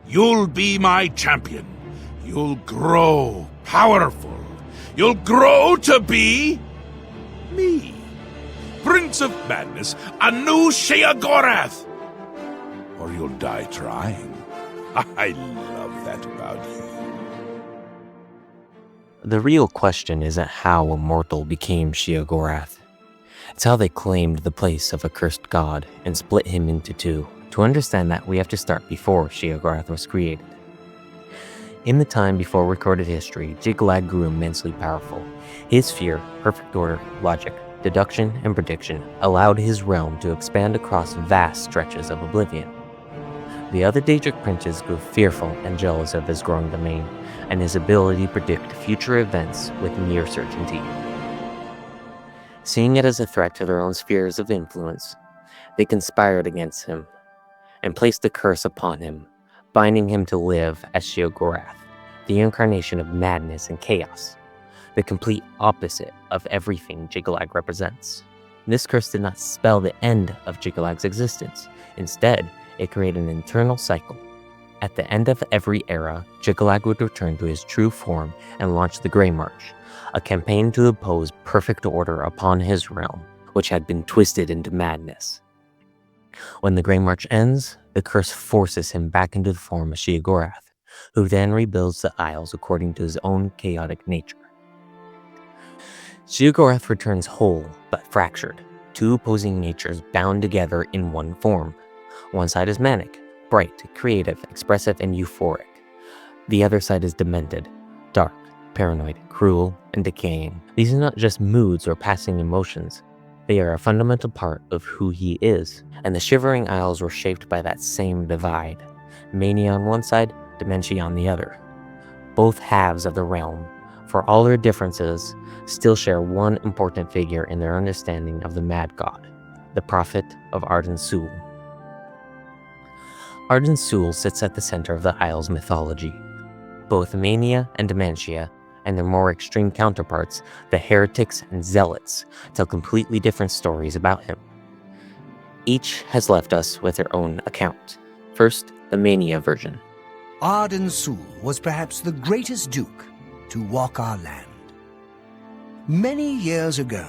You'll be my champion. You'll grow powerful. You'll grow to be me. Prince of Madness, a new Sheogorath. Or you'll die trying. I love that about you. The real question isn't how a mortal became Sheogorath. It's how they claimed the place of a cursed god and split him into two. To understand that, we have to start before Sheogorath was created. In the time before recorded history, Jyggalag grew immensely powerful. His fear, perfect order, logic, deduction, and prediction allowed his realm to expand across vast stretches of oblivion. The other Daedric Princes grew fearful and jealous of his growing domain, and his ability to predict future events with near certainty. Seeing it as a threat to their own spheres of influence, they conspired against him and placed a curse upon him, binding him to live as Sheogorath, the incarnation of madness and chaos, the complete opposite of everything Jyggalag represents. This curse did not spell the end of Jyggalags existence. Instead, it created an internal cycle. At the end of every era, Jyggalag would return to his true form and launch the Grey March, a campaign to impose perfect order upon his realm, which had been twisted into madness. When the Grey March ends, the curse forces him back into the form of Sheogorath, who then rebuilds the Isles according to his own chaotic nature. Sheogorath returns whole but fractured, two opposing natures bound together in one form. One side is manic, bright, creative, expressive, and euphoric. The other side is demented, dark, paranoid, cruel, and decaying. These are not just moods or passing emotions. They are a fundamental part of who he is, and the Shivering Isles were shaped by that same divide. Mania on one side, dementia on the other. Both halves of the realm, for all their differences, still share one important figure in their understanding of the Madgod, the prophet of Arden-Sul. Arden-Sul sits at the center of the Isles mythology. Both Mania and Dementia, and their more extreme counterparts, the Heretics and Zealots, tell completely different stories about him. Each has left us with their own account. First, the Mania version. Arden-Sul was perhaps the greatest duke to walk our land. Many years ago,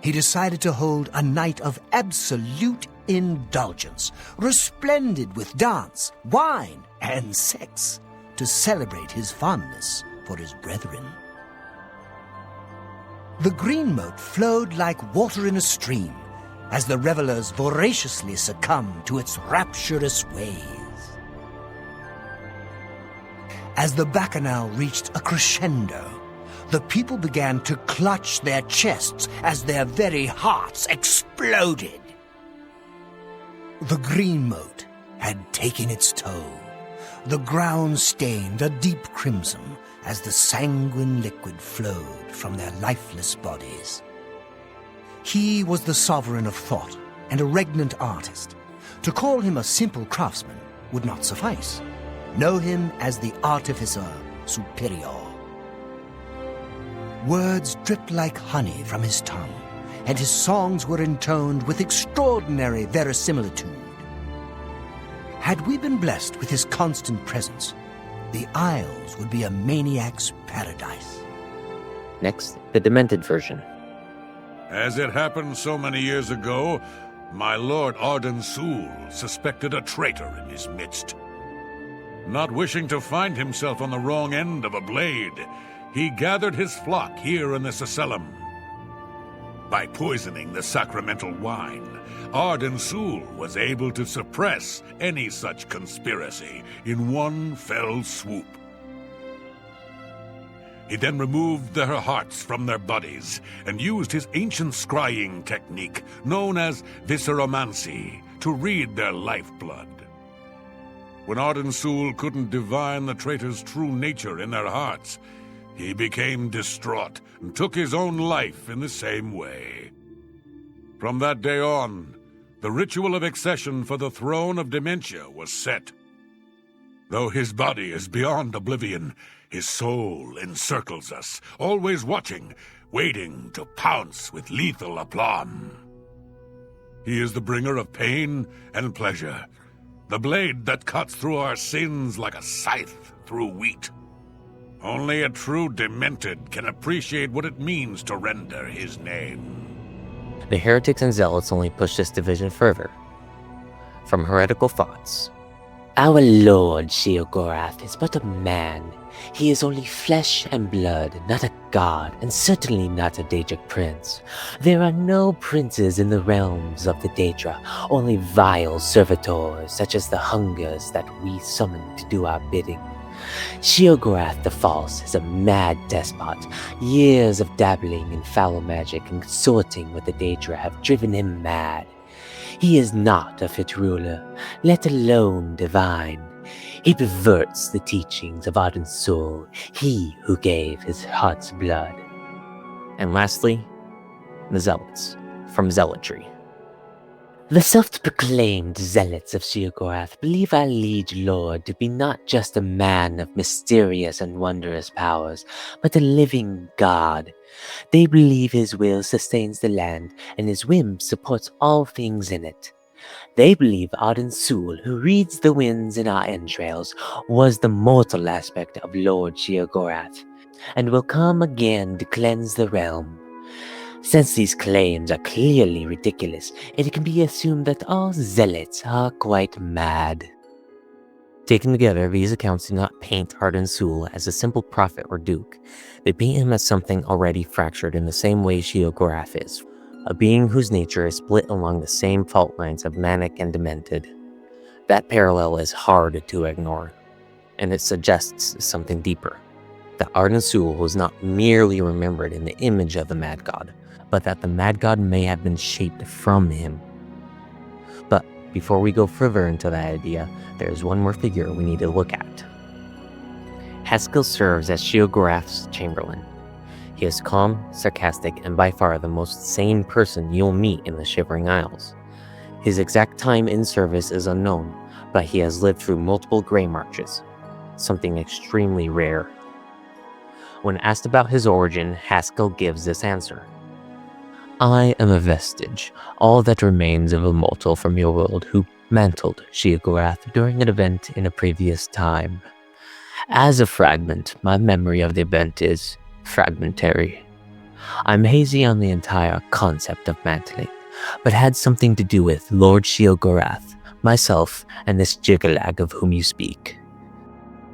he decided to hold a night of absolute indulgence, resplendent with dance, wine, and sex, to celebrate his fondness for his brethren. The green moat flowed like water in a stream as the revelers voraciously succumbed to its rapturous ways. As the bacchanal reached a crescendo, the people began to clutch their chests as their very hearts exploded. The green moat had taken its toll. The ground stained a deep crimson as the sanguine liquid flowed from their lifeless bodies. He was the sovereign of thought and a regnant artist. To call him a simple craftsman would not suffice. Know him as the artificer superior. Words dripped like honey from his tongue, and his songs were intoned with extraordinary verisimilitude. Had we been blessed with his constant presence, the Isles would be a maniac's paradise. Next, the Demented version. As it happened so many years ago, my lord Arden-Sul suspected a traitor in his midst. Not wishing to find himself on the wrong end of a blade, he gathered his flock here in this asylum. By poisoning the sacramental wine, Arden-Sul was able to suppress any such conspiracy in one fell swoop. He then removed their hearts from their bodies and used his ancient scrying technique, known as visceromancy, to read their lifeblood. When Arden-Sul couldn't divine the traitors' true nature in their hearts, he became distraught and took his own life in the same way. From that day on, the ritual of accession for the throne of Dementia was set. Though his body is beyond oblivion, his soul encircles us, always watching, waiting to pounce with lethal aplomb. He is the bringer of pain and pleasure, The blade that cuts through our sins like a scythe through wheat. Only a true demented can appreciate what it means to render his name. The Heretics and Zealots only push this division further. From Heretical Thoughts. Our Lord Sheogorath is but a man. He is only flesh and blood, not a god, and certainly not a Daedric prince. There are no princes in the realms of the Daedra, only vile servitors such as the hungers that we summon to do our bidding. Sheogorath the False is a mad despot. Years of dabbling in foul magic and consorting with the Daedra have driven him mad. He is not a fit ruler, let alone divine. He perverts the teachings of Arden-Sul, he who gave his heart's blood. And lastly, the Zealots, from Zealotry. The self-proclaimed Zealots of Sheogorath believe our liege lord to be not just a man of mysterious and wondrous powers, but a living god. They believe his will sustains the land, and his whim supports all things in it. They believe Arden-Sul, who reads the winds in our entrails, was the mortal aspect of Lord Sheogorath, and will come again to cleanse the realm. Since these claims are clearly ridiculous, it can be assumed that all zealots are quite mad. Taken together, these accounts do not paint Arden-Sul as a simple prophet or duke. They paint him as something already fractured in the same way Sheogorath is, a being whose nature is split along the same fault lines of manic and demented. That parallel is hard to ignore, and it suggests something deeper. That Arden-Sul was not merely remembered in the image of the Madgod, but that the Madgod may have been shaped from him. But before we go further into that idea, there is one more figure we need to look at. Haskill serves as Sheogorath's chamberlain. He is calm, sarcastic, and by far the most sane person you'll meet in the Shivering Isles. His exact time in service is unknown, but he has lived through multiple Grey Marches, something extremely rare. When asked about his origin, Haskill gives this answer. I am a vestige, all that remains of a mortal from your world who mantled Sheogorath during an event in a previous time. As a fragment, my memory of the event is fragmentary. I'm hazy on the entire concept of mantling, but had something to do with Lord Sheogorath, myself, and this Jyggalag of whom you speak.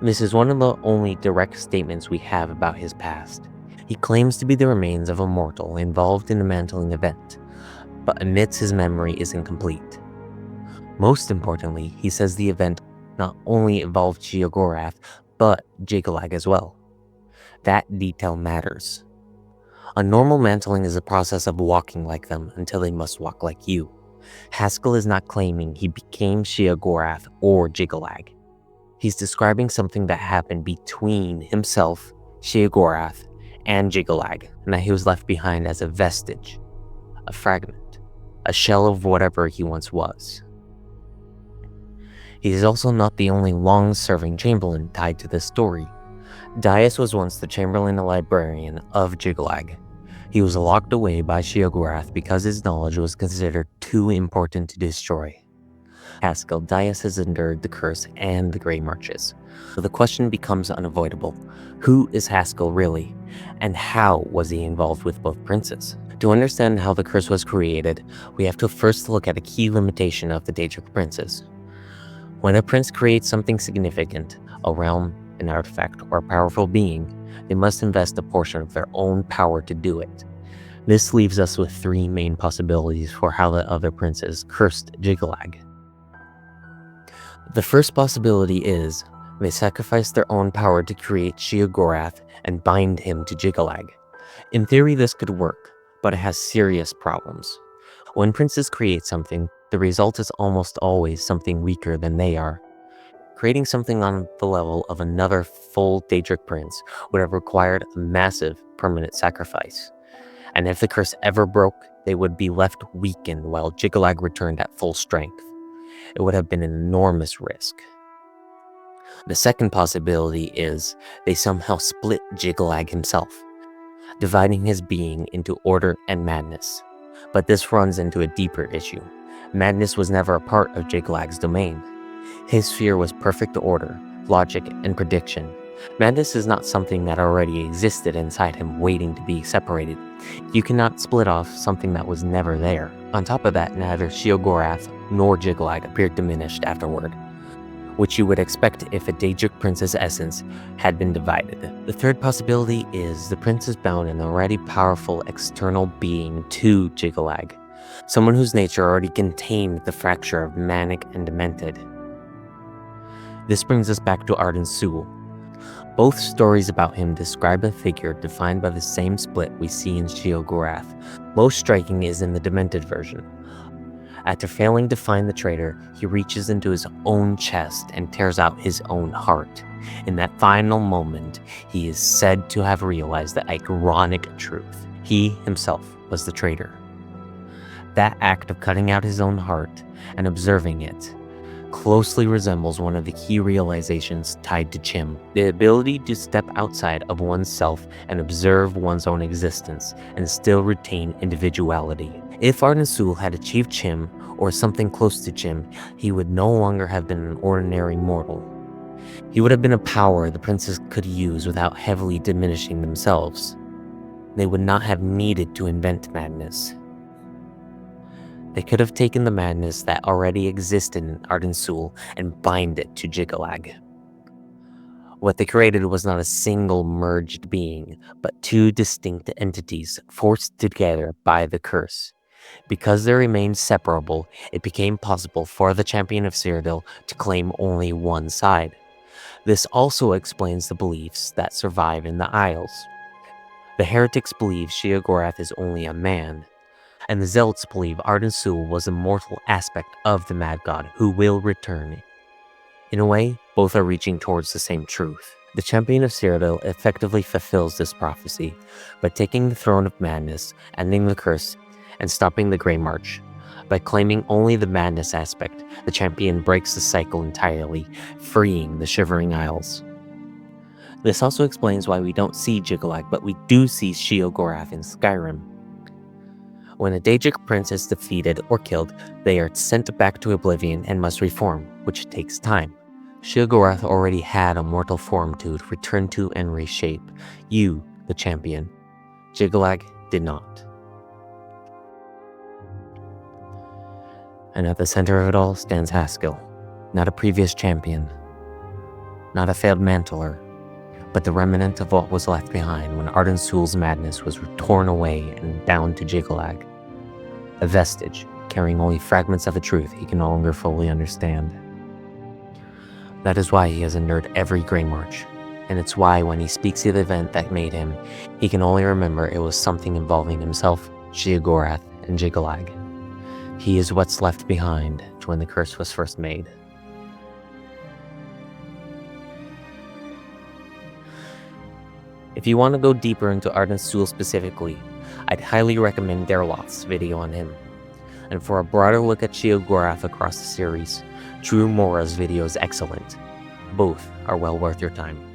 This is one of the only direct statements we have about his past. He claims to be the remains of a mortal involved in a mantling event, but admits his memory is incomplete. Most importantly, he says the event not only involved Sheogorath, but Jyggalag as well. That detail matters. A normal mantling is a process of walking like them until they must walk like you. Haskill is not claiming he became Sheogorath or Jyggalag. He's describing something that happened between himself, Sheogorath, and Jyggalag, and that he was left behind as a vestige, a fragment, a shell of whatever he once was. He is also not the only long-serving chamberlain tied to this story. Daius was once the chamberlain and librarian of Jyggalag. He was locked away by Sheogorath because his knowledge was considered too important to destroy. Haskill, Daius has endured the curse and the Grey Marches. So the question becomes unavoidable. Who is Haskill really? And how was he involved with both princes? To understand how the curse was created, we have to first look at a key limitation of the Daedric Princes. When a prince creates something significant, a realm, an artifact, or a powerful being, they must invest a portion of their own power to do it. This leaves us with three main possibilities for how the other princes cursed Jyggalag. The first possibility is they sacrificed their own power to create Sheogorath and bind him to Jyggalag. In theory, this could work, but it has serious problems. When princes create something, the result is almost always something weaker than they are. Creating something on the level of another full Daedric prince would have required a massive permanent sacrifice. And if the curse ever broke, they would be left weakened while Jyggalag returned at full strength. It would have been an enormous risk. The second possibility is they somehow split Jyggalag himself, dividing his being into order and madness. But this runs into a deeper issue. Madness was never a part of Jyggag's domain. His sphere was perfect order, logic, and prediction. Madness is not something that already existed inside him waiting to be separated. You cannot split off something that was never there. On top of that, neither Sheogorath nor Jyggalag appeared diminished afterward, which you would expect if a Daedric Prince's essence had been divided. The third possibility is the prince is bound an already powerful external being to Jyggalag, someone whose nature already contained the fracture of manic and demented. This brings us back to Arden-Sul. Both stories about him describe a figure defined by the same split we see in Sheogorath. Most striking is in the demented version. After failing to find the traitor, he reaches into his own chest and tears out his own heart. In that final moment, he is said to have realized the ironic truth. He himself was the traitor. That act of cutting out his own heart and observing it closely resembles one of the key realizations tied to Chim, the ability to step outside of oneself and observe one's own existence and still retain individuality. If Arden-Sul had achieved Chim, or something close to Chim, he would no longer have been an ordinary mortal. He would have been a power the princes could use without heavily diminishing themselves. They would not have needed to invent madness. They could have taken the madness that already existed in Arden-Sul and bind it to Jyggalag. What they created was not a single merged being, but two distinct entities forced together by the curse. Because they remained separable, it became possible for the champion of Cyrodiil to claim only one side. This also explains the beliefs that survive in the Isles. The heretics believe Sheogorath is only a man, and the Zealots believe Arden-Sul was a mortal aspect of the Madgod who will return. In a way, both are reaching towards the same truth. The champion of Cyrodiil effectively fulfills this prophecy by taking the throne of madness, ending the curse, and stopping the Grey March. By claiming only the madness aspect, the champion breaks the cycle entirely, freeing the Shivering Isles. This also explains why we don't see Jyggalag, but we do see Sheogorath in Skyrim. When a Daedric prince is defeated or killed, they are sent back to oblivion and must reform, which takes time. Sheogorath already had a mortal form to return to and reshape. You, the champion. Jyggalag did not. And at the center of it all stands Haskill, not a previous champion, not a failed mantler, but the remnant of what was left behind when Arden-Sul's madness was torn away and bound to Jyggalag. A vestige, carrying only fragments of a truth he can no longer fully understand. That is why he has endured every Grey March, and it's why when he speaks of the event that made him, he can only remember it was something involving himself, Sheogorath, and Jyggalag. He is what's left behind when the curse was first made. If you want to go deeper into Arden-Sul specifically, I'd highly recommend Dareloth's video on him. And for a broader look at Sheogorath across the series, Drewmora's video is excellent. Both are well worth your time.